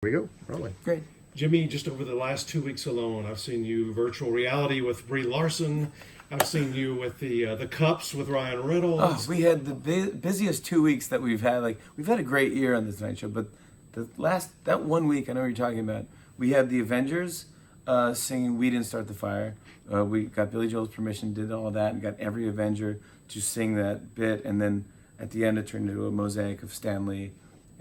we go. Rolling. Great. Jimmy, just over the last 2 weeks alone, I've seen you virtual reality with Brie Larson. I've seen you with the Cups with Ryan Reynolds. Oh, we had the busiest 2 weeks that we've had. Like, we've had a great year on the Tonight Show, but that 1 week, I know what you're talking about. We had the Avengers singing "We Didn't Start the Fire." We got Billy Joel's permission, did all that, and got every Avenger to sing that bit. And then at the end, it turned into a mosaic of Stan Lee,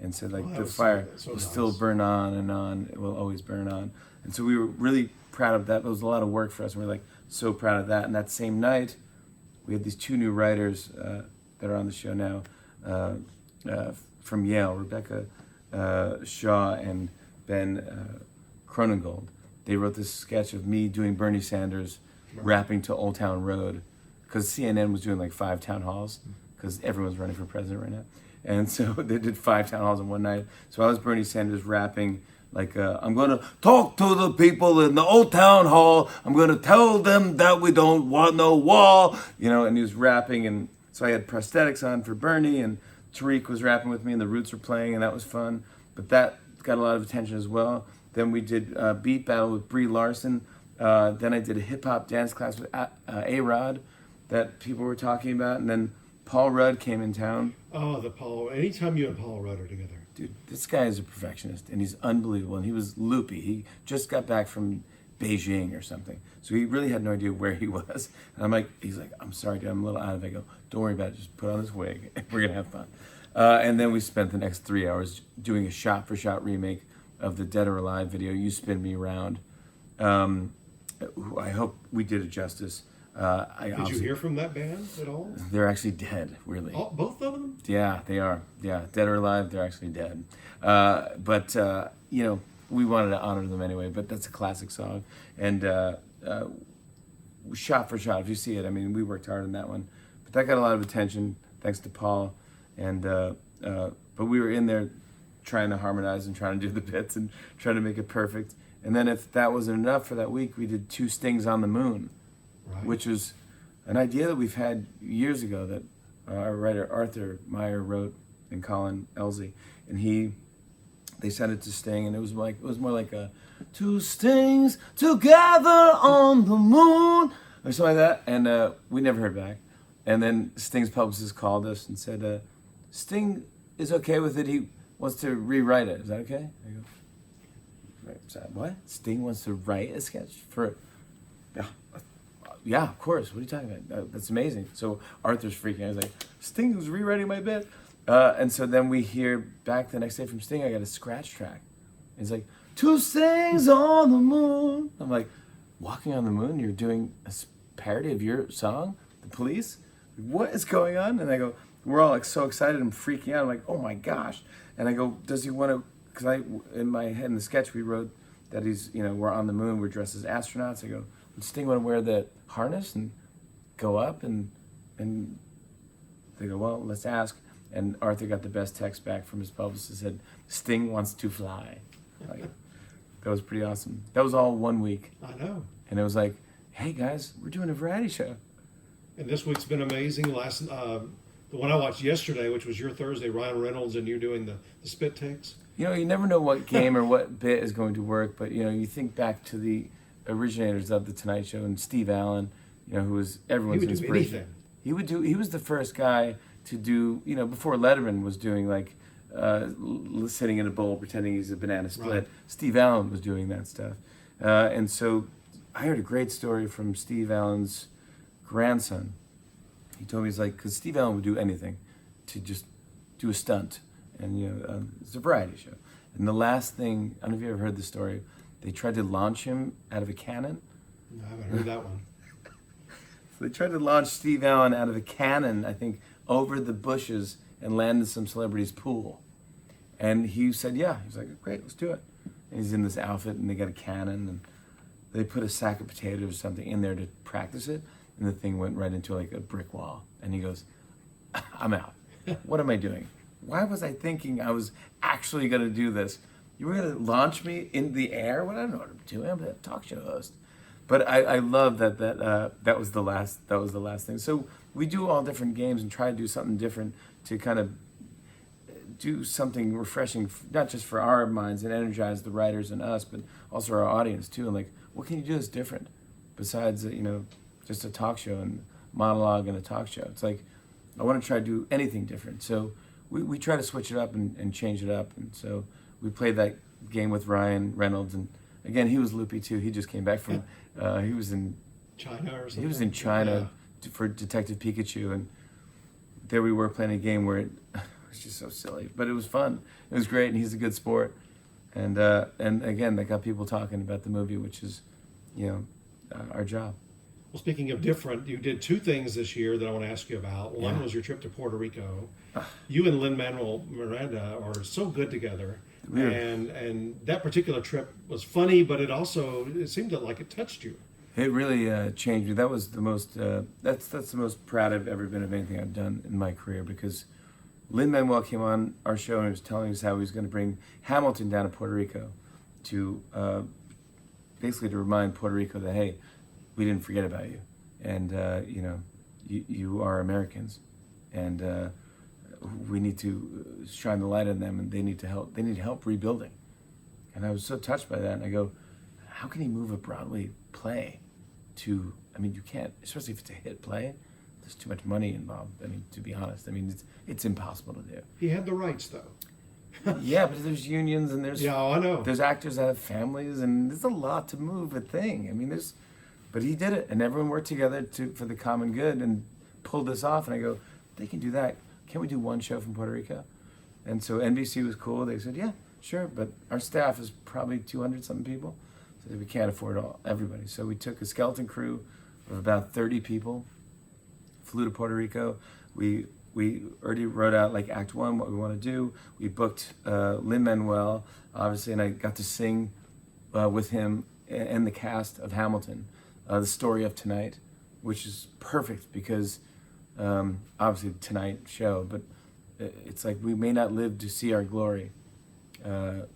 and said like the fire will still burn on and on. It will always burn on. And so we were really proud of that. It was a lot of work for us, and we're like so proud of that. And that same night, we had these two new writers that are on the show now from Yale, Rebecca Shaw and Ben Cronengold. They wrote this sketch of me doing Bernie Sanders rapping to Old Town Road, because CNN was doing like 5 town halls, because everyone's running for president right now. And so they did 5 town halls in one night. So I was Bernie Sanders rapping like, I'm going to talk to the people in the old town hall. I'm going to tell them that we don't want no wall. You know, and he was rapping. And so I had prosthetics on for Bernie, and Tariq was rapping with me, and the Roots were playing, and that was fun. But that got a lot of attention as well. Then we did Beat Battle with Brie Larson. Then I did a hip-hop dance class with A-Rod that people were talking about. And then Paul Rudd came in town. Oh, the Paul. Anytime you and Paul Rudd are together. Dude, this guy is a perfectionist, and he's unbelievable. And he was loopy. He just got back from Beijing or something. So he really had no idea where he was. And I'm like, he's like, I'm sorry, dude, I'm a little out of it. I go, don't worry about it. Just put on this wig, and we're going to have fun. And then we spent the next 3 hours doing a shot-for-shot remake of the Dead or Alive video, You Spin Me Round. I hope we did it justice. Did you hear from that band at all? They're actually dead, really. Oh, both of them? Yeah, they are. Yeah, Dead or Alive, they're actually dead. But you know, we wanted to honor them anyway, but that's a classic song. And shot for shot, if you see it, I mean, we worked hard on that one. But that got a lot of attention, thanks to Paul. And but we were in there trying to harmonize and trying to do the bits and trying to make it perfect. And then if that wasn't enough for that week, we did 2 Stings on the Moon, right, which was an idea that we've had years ago that our writer Arthur Meyer wrote and Colin Elsie, and they sent it to Sting, and it was more like a 2 stings together on the moon or something like that, and we never heard back. And then Sting's publicist called us and said, Sting is okay with it. He wants to rewrite it. Is that okay? I go, what? Sting wants to write a sketch for? Yeah, of course. What are you talking about? That's amazing. So Arthur's freaking out. He's like, Sting was rewriting my bit. And so then we hear back the next day from Sting, I got a scratch track. He's like, 2 stings on the moon. I'm like, walking on the moon? You're doing a parody of your song, The Police? What is going on? And I go, we're all like so excited and freaking out. I'm like, oh my gosh. And I go, does he want to, because in my head in the sketch we wrote that he's, you know, we're on the moon, we're dressed as astronauts. I go, would Sting want to wear the harness and go up? And they go, well, let's ask. And Arthur got the best text back from his publicist, said, Sting wants to fly. Like, that was pretty awesome. That was all 1 week. I know. And it was like, hey guys, we're doing a variety show. And this week's been amazing. The one I watched yesterday, which was your Thursday, Ryan Reynolds, and you doing the spit takes. You know, you never know what game or what bit is going to work, but you know, you think back to the originators of the Tonight Show and Steve Allen, you know, who was everyone's inspiration. He would do anything. He was the first guy to do, you know, before Letterman was doing like sitting in a bowl pretending he's a banana split. Right. Steve Allen was doing that stuff, and so I heard a great story from Steve Allen's grandson. He told me, he's like, because Steve Allen would do anything to just do a stunt. And, you know, it's a variety show. And the last thing, I don't know if you ever heard the story, they tried to launch him out of a cannon. No, I haven't heard that one. So they tried to launch Steve Allen out of a cannon, I think, over the bushes and land in some celebrity's pool. And he said, yeah. He was like, great, let's do it. And he's in this outfit, and they got a cannon, and they put a sack of potatoes or something in there to practice it. And the thing went right into like a brick wall. And he goes, I'm out. What am I doing? Why was I thinking I was actually going to do this? You were going to launch me in the air? Well, I don't know what I'm doing. I'm a talk show host. But I love that was the last thing. So we do all different games and try to do something different to kind of do something refreshing, not just for our minds and energize the writers and us, but also our audience too. And like, what can you do that's different besides just a talk show and monologue and a talk show? It's like I want to try to do anything different. So we try to switch it up and change it up. And so we played that game with Ryan Reynolds, and again he was loopy too. He just came back from he was in China or something. He was in China for Detective Pikachu, and there we were playing a game where it was just so silly, but it was fun. It was great, and he's a good sport. And again, that got people talking about the movie, which is, our job. Well, speaking of different, you did two things this year that I want to ask you about. One Yeah. was your trip to Puerto Rico. You and Lin-Manuel Miranda are so good together. And that particular trip was funny, but it seemed like it touched you. It really changed me. That was the most. That's the most proud I've ever been of anything I've done in my career, because Lin-Manuel came on our show and he was telling us how he was going to bring Hamilton down to Puerto Rico to basically to remind Puerto Rico that, hey, we didn't forget about you, and you are Americans, and we need to shine the light on them, and they need help. They need help rebuilding. And I was so touched by that, and I go, how can he move a Broadway play to? I mean, you can't, especially if it's a hit play. There's too much money involved. I mean, to be honest, it's impossible to do. He had the rights, though. Yeah, but there's unions and there's I know. There's actors that have families, and there's a lot to move a thing. I mean, but he did it, and everyone worked together for the common good and pulled this off. And I go, they can do that. Can't we do one show from Puerto Rico? And so NBC was cool. They said, yeah, sure, but our staff is probably 200 something people, so we can't afford everybody. So we took a skeleton crew of about 30 people, flew to Puerto Rico. We already wrote out like Act 1, what we want to do. We booked Lin-Manuel, obviously, and I got to sing with him and the cast of Hamilton, the story of tonight, which is perfect because obviously Tonight show, but it's like we may not live to see our glory, but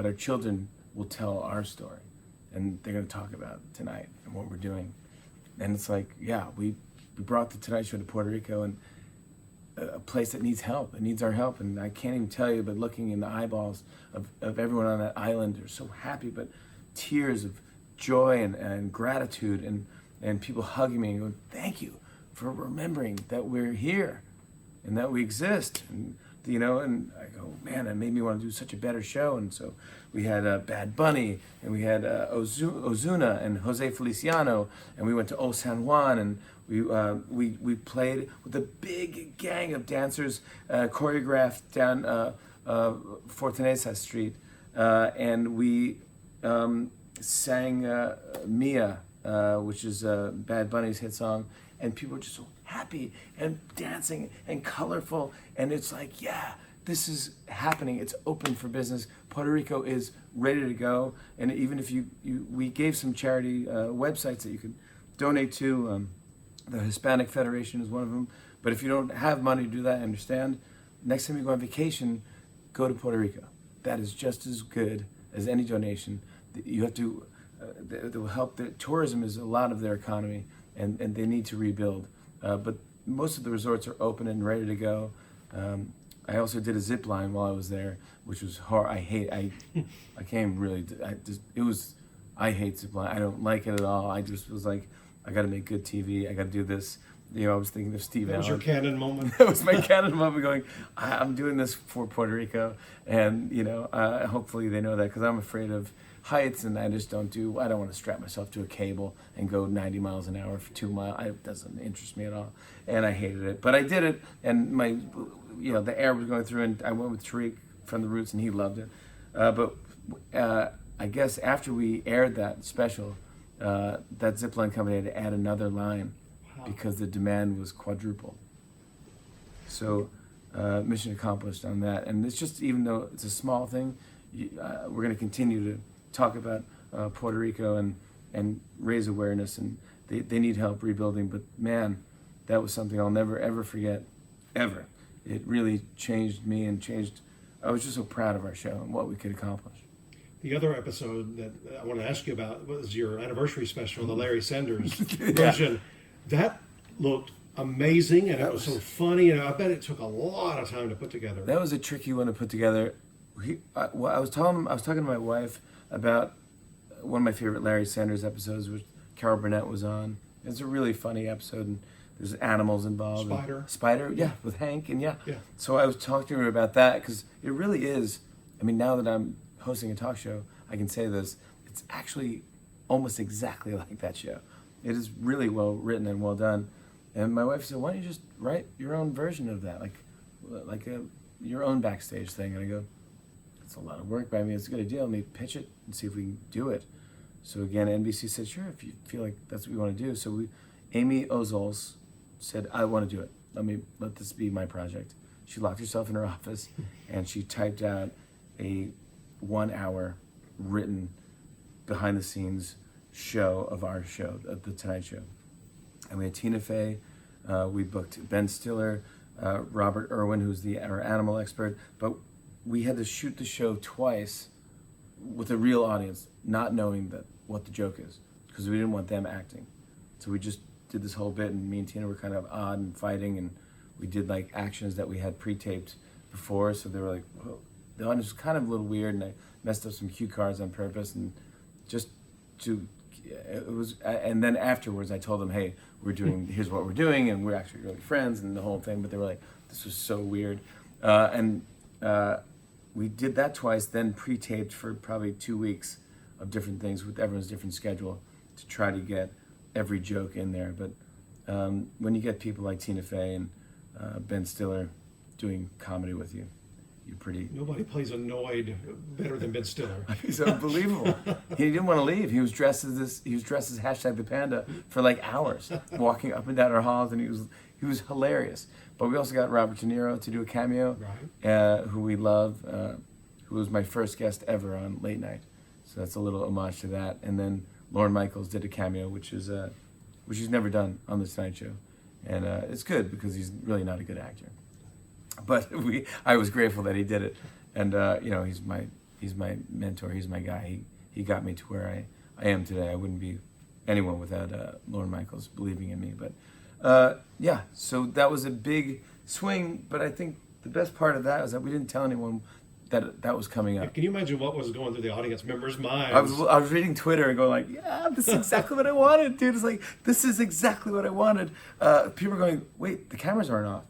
our children will tell our story, and they're going to talk about tonight and what we're doing. And it's like, yeah, we brought the Tonight Show to Puerto Rico, and a place that needs help. It needs our help, and I can't even tell you, but looking in the eyeballs of everyone on that island, they're so happy, but tears of joy and gratitude, and people hugging me and going, thank you for remembering that we're here and that we exist. And I go, man, that made me want to do such a better show. And so we had Bad Bunny, and we had Ozuna and Jose Feliciano, and we went to O San Juan, and we played with a big gang of dancers, choreographed down Fortaleza Street, and we sang Mia, which is Bad Bunny's hit song, and people were just so happy and dancing and colorful, and it's like, yeah, this is happening. It's open for business. Puerto Rico is ready to go, and even if we gave some charity websites that you could donate to. The Hispanic Federation is one of them. But if you don't have money to do that, I understand. Next time you go on vacation, go to Puerto Rico. That is just as good as any donation. You have to, that will help. Tourism is a lot of their economy, and they need to rebuild. But most of the resorts are open and ready to go. I also did a zip line while I was there, which was hard. I can't really, I hate zip line. I don't like it at all. I just was like, I got to make good TV. I got to do this. I was thinking of Steve Allen. That was your canon moment. That was my canon moment going, I'm doing this for Puerto Rico. And, hopefully they know that, because I'm afraid of heights, and I just don't want to strap myself to a cable and go 90 miles an hour for 2 miles. It doesn't interest me at all. And I hated it. But I did it, and the air was going through, and I went with Tariq from the Roots, and he loved it. But I guess after we aired that special, that zipline company had to add another line because the demand was quadruple. So mission accomplished on that. And it's just, even though it's a small thing, we're going to continue to talk about Puerto Rico and raise awareness, and they need help rebuilding. But man, that was something I'll never ever forget, ever. It really changed me and I was just so proud of our show and what we could accomplish. The other episode that I want to ask you about was your anniversary special, the Larry Sanders version. That looked amazing, and it was so funny, and I bet it took a lot of time to put together. That was a tricky one to put together. Well, I was talking to my wife about one of my favorite Larry Sanders episodes, which Carol Burnett was on. It's a really funny episode, and there's animals involved. Spider, yeah, with Hank, and yeah. So I was talking to her about that because it really is. I mean, now that I'm hosting a talk show, I can say this. It's actually almost exactly like that show. It is really well written and well done. And my wife said, "Why don't you just write your own version of that, your own backstage thing?" And I go, "It's a lot of work, but I mean, it's a good idea. Let me pitch it and see if we can do it." So again, NBC said, "Sure, if you feel like that's what you want to do." So Amy Ozols said, "I want to do it. Let this be my project." She locked herself in her office and she typed out a 1 hour written behind the scenes show of our show, of The Tonight Show. And we had Tina Fey, we booked Ben Stiller, Robert Irwin, who's our animal expert, but we had to shoot the show twice with a real audience, not knowing what the joke is, because we didn't want them acting. So we just did this whole bit, and me and Tina were kind of odd and fighting, and we did like actions that we had pre-taped before, so they were like, whoa. The audience was kind of a little weird, and I messed up some cue cards on purpose, and and then afterwards I told them, hey, here's what we're doing, and we're actually really friends, and the whole thing, but they were like, this was so weird. We did that twice, then pre-taped for probably 2 weeks of different things with everyone's different schedule to try to get every joke in there. But when you get people like Tina Fey and Ben Stiller doing comedy with you, you're pretty... Nobody plays annoyed better than Ben Stiller. He's unbelievable. He didn't want to leave. He was dressed as hashtag the panda for like hours, walking up and down our halls, and he was hilarious. But we also got Robert De Niro to do a cameo, who we love, who was my first guest ever on Late Night. So that's a little homage to that. And then Lorne Michaels did a cameo, which he's never done on The Tonight Show. And it's good because he's really not a good actor. But I was grateful that he did it. And he's my mentor, he's my guy. He got me to where I am today. I wouldn't be anyone without Lorne Michaels believing in me. But so that was a big swing, but I think the best part of that was that we didn't tell anyone that was coming up. Can you imagine what was going through the audience members' minds? I was reading Twitter and going like, yeah, this is exactly what I wanted, dude. It's like, this is exactly what I wanted. People are going, wait, the cameras aren't off.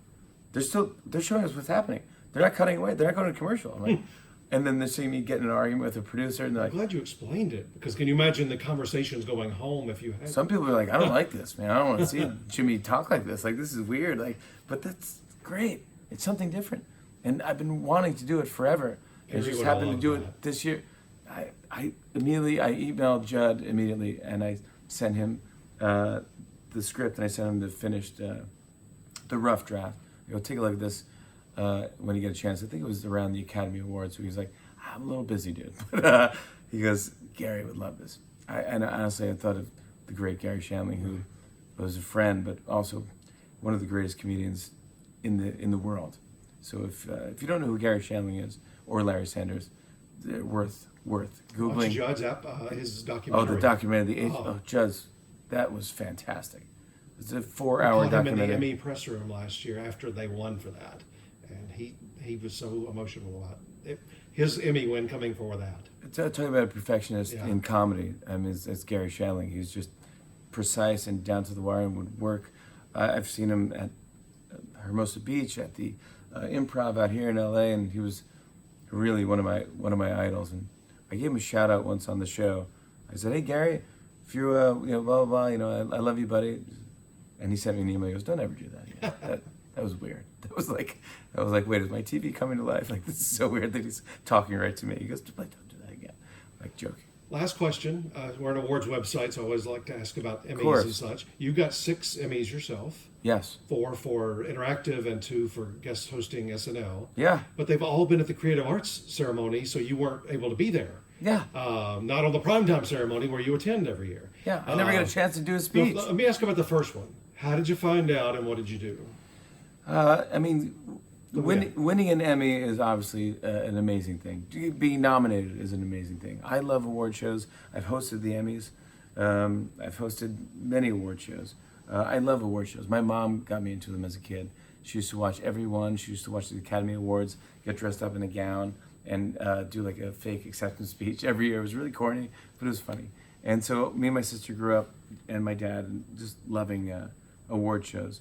They're showing us what's happening. They're not cutting away. They're not going to commercial. I'm like, and then they're seeing me get in an argument with a producer, and they're like, I'm glad you explained it, because can you imagine the conversations going home if you had... Some people are like, I don't like this, man. I don't want to see Jimmy talk like this. Like, this is weird. Like, but that's great. It's something different. And I've been wanting to do it forever. I just happened to do it this year. I emailed Judd immediately, and I sent him the script, and I sent him the finished, the rough draft. I go, take a look at this when you get a chance. I think it was around the Academy Awards. So he was like, I'm a little busy, dude. But he goes, Gary would love this. And honestly, I thought of the great Gary Shandling, who was a friend, but also one of the greatest comedians in the world. So if you don't know who Gary Shandling is or Larry Sanders, they're worth googling. Judd's his documentary. Oh, the documentary, Judd's, that was fantastic. It's a 4-hour documentary. Him in the Emmy press room last year after they won for that, and he was so emotional about it. His Emmy win coming for that. Talking about a perfectionist in comedy, I mean, it's Gary Shandling. He's just precise and down to the wire and would work. I've seen him at Hermosa Beach, at the Improv out here in LA, and he was really one of my idols. And I gave him a shout out once on the show. I said, "Hey Gary, if you're blah blah blah, I love you, buddy." And he sent me an email. He goes, "Don't ever do that." That was weird. I was like, wait, is my TV coming to life? Like, this is so weird that he's talking right to me. He goes, "Don't do that again." Like, joking. Last question. We're an awards website, so I always like to ask about Emmys and such. You got 6 Emmys yourself. Yes. 4 for interactive and 2 for guest hosting SNL. Yeah. But they've all been at the Creative Arts ceremony, so you weren't able to be there. Yeah. Not on the primetime ceremony where you attend every year. Yeah. I never got a chance to do a speech. Let me ask about the first one. How did you find out, and what did you do? Winning an Emmy is obviously an amazing thing. Being nominated is an amazing thing. I love award shows. I've hosted the Emmys. I've hosted many award shows. I love award shows. My mom got me into them as a kid. She used to watch every one. She used to watch the Academy Awards, get dressed up in a gown, and do like a fake acceptance speech every year. It was really corny, but it was funny. And so me and my sister grew up, and my dad, just loving award shows.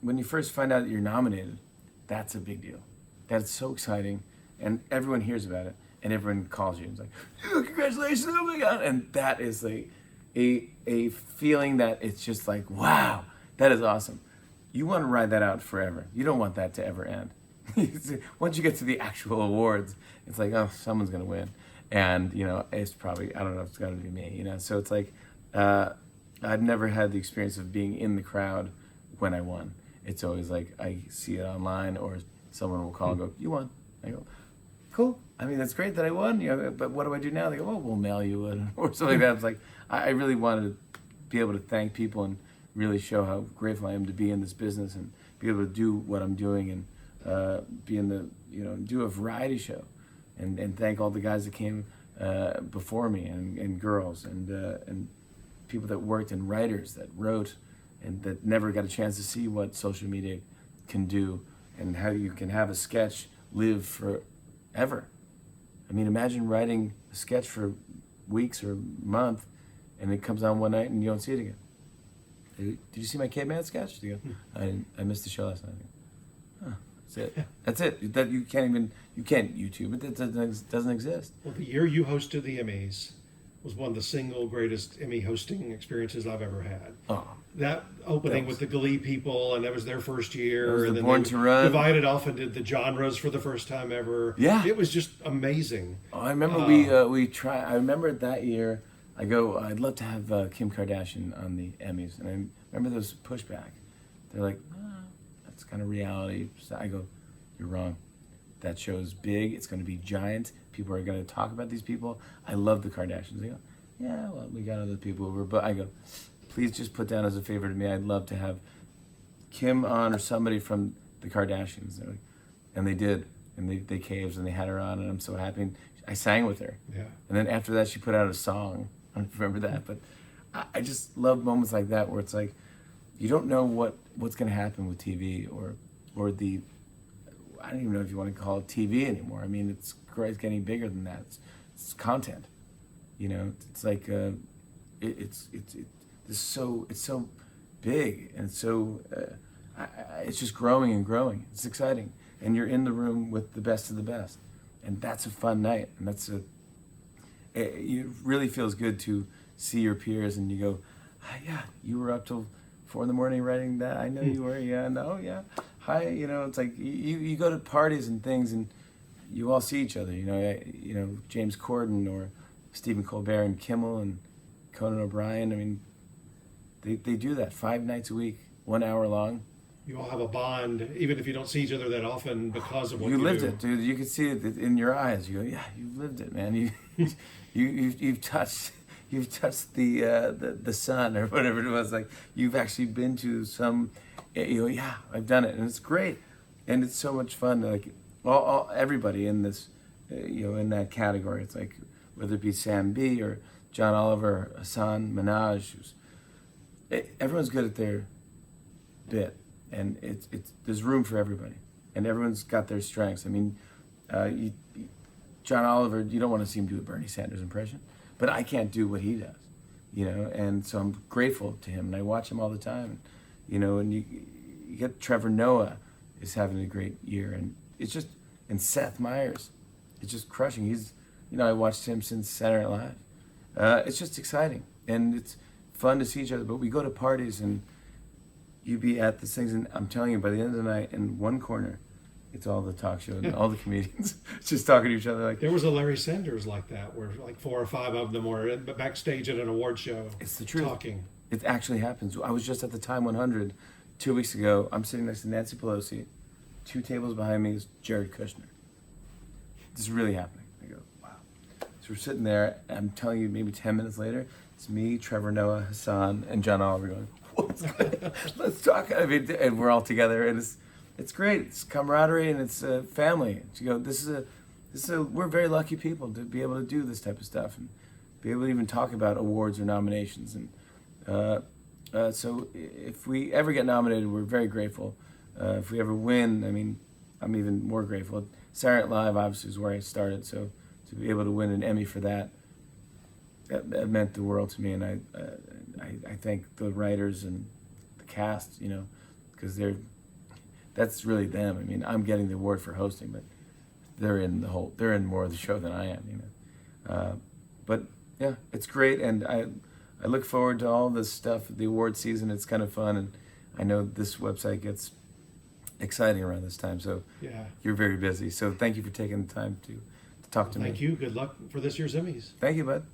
When you first find out that you're nominated, that's a big deal. That's so exciting, and everyone hears about it, and everyone calls you and is like, oh, congratulations, oh my God. And that is like a feeling that it's just like, wow, that is awesome. You want to ride that out forever. You don't want that to ever end. Once you get to the actual awards, it's like, oh, someone's going to win. And, it's probably, I don't know if it's going to be me, So it's like, I've never had the experience of being in the crowd when I won. It's always like, I see it online or someone will call and go, you won. I go, cool. I mean, that's great that I won, but what do I do now? They go, oh, we'll mail you one or something like that. It's like, I really wanted to be able to thank people and really show how grateful I am to be in this business and be able to do what I'm doing and be in the, do a variety show and thank all the guys that came before me and girls and people that worked and writers that wrote and that never got a chance to see what social media can do and how you can have a sketch live forever. I mean, imagine writing a sketch for weeks or a month and it comes on one night and you don't see it again. Did you see my caveman sketch? You go, I missed the show last night. Huh, that's it. That's it. That you can't YouTube it. That doesn't exist. Well, the year you hosted the Emmys was one of the single greatest Emmy hosting experiences I've ever had. Oh, that opening with the Glee people, and that was their first year, and then Born to Run. Divided off and did the genres for the first time ever. Yeah, it was just amazing. Oh, I remember we tried. I remember that year. I go, I'd love to have Kim Kardashian on the Emmys, and I remember there was pushback. They're like, that's kind of reality. So I go, you're wrong. That show's big. It's going to be giant. People are going to talk about these people. I love the Kardashians. They go, yeah, well, we got other people over. But I go, please just put down as a favor to me. I'd love to have Kim on or somebody from the Kardashians. And they did. And they caved and they had her on, and I'm so happy. And I sang with her. Yeah. And then after that, she put out a song. I don't remember that, but I just love moments like that where it's like, you don't know what's going to happen with TV or the, I don't even know if you want to call it TV anymore. I mean, it's getting bigger than that. It's content, It's like it's so big and so it's just growing and growing. It's exciting, and you're in the room with the best of the best, and that's a fun night, and it really feels good to see your peers and you go, yeah, you were up till 4 a.m. writing that. I know you were. Yeah, no, yeah. Hi, it's like you go to parties and things and you all see each other. James Corden or Stephen Colbert and Kimmel and Conan O'Brien. I mean, they do that 5 nights a week, 1 hour long. You all have a bond, even if you don't see each other that often because of what you lived do. it, dude. You can see it in your eyes. You go, yeah, you've lived it, man. You've touched the sun or whatever it was. Like you've actually been to some. Yeah, I've done it, and it's great, and it's so much fun. Like everybody in this, in that category. It's like whether it be Sam B or John Oliver, Hassan Minhaj, everyone's good at their bit. And it's there's room for everybody, and everyone's got their strengths. I mean, John Oliver, you don't want to see him do a Bernie Sanders impression, but I can't do what he does, And so I'm grateful to him, and I watch him all the time, And you get Trevor Noah is having a great year, and and Seth Meyers, it's just crushing. He's, I watched him since Saturday Night Live. It's just exciting, and it's fun to see each other. But we go to parties and. You be at these things, and I'm telling you, by the end of the night, in one corner, it's all the talk show and all the comedians just talking to each other. Like there was a Larry Sanders like that, where like 4 or 5 of them were backstage at an award show. It's the truth. Talking. It actually happens. I was just at the Time 100 2 weeks ago. I'm sitting next to Nancy Pelosi. 2 tables behind me is Jared Kushner. This is really happening. I go, wow. So we're sitting there, and I'm telling you, maybe 10 minutes later, it's me, Trevor Noah, Hassan, and John Oliver going, let's talk. I mean, and we're all together, and it's great. It's camaraderie and it's family. You go, this is a. We're very lucky people to be able to do this type of stuff and be able to even talk about awards or nominations. And So if we ever get nominated, we're very grateful. If we ever win, I mean, I'm even more grateful. Saturday Night Live obviously is where I started, so to be able to win an Emmy for that, that meant the world to me, and I thank the writers and the cast, you know, because that's really them. I mean, I'm getting the award for hosting, but they're in more of the show than I am, you know. But yeah, it's great, and I look forward to all this stuff. The award season, it's kind of fun, and I know this website gets exciting around this time. So Yeah. you're very busy. So thank you for taking the time to talk to me. Thank you. Good luck for this year's Emmys. Thank you, bud.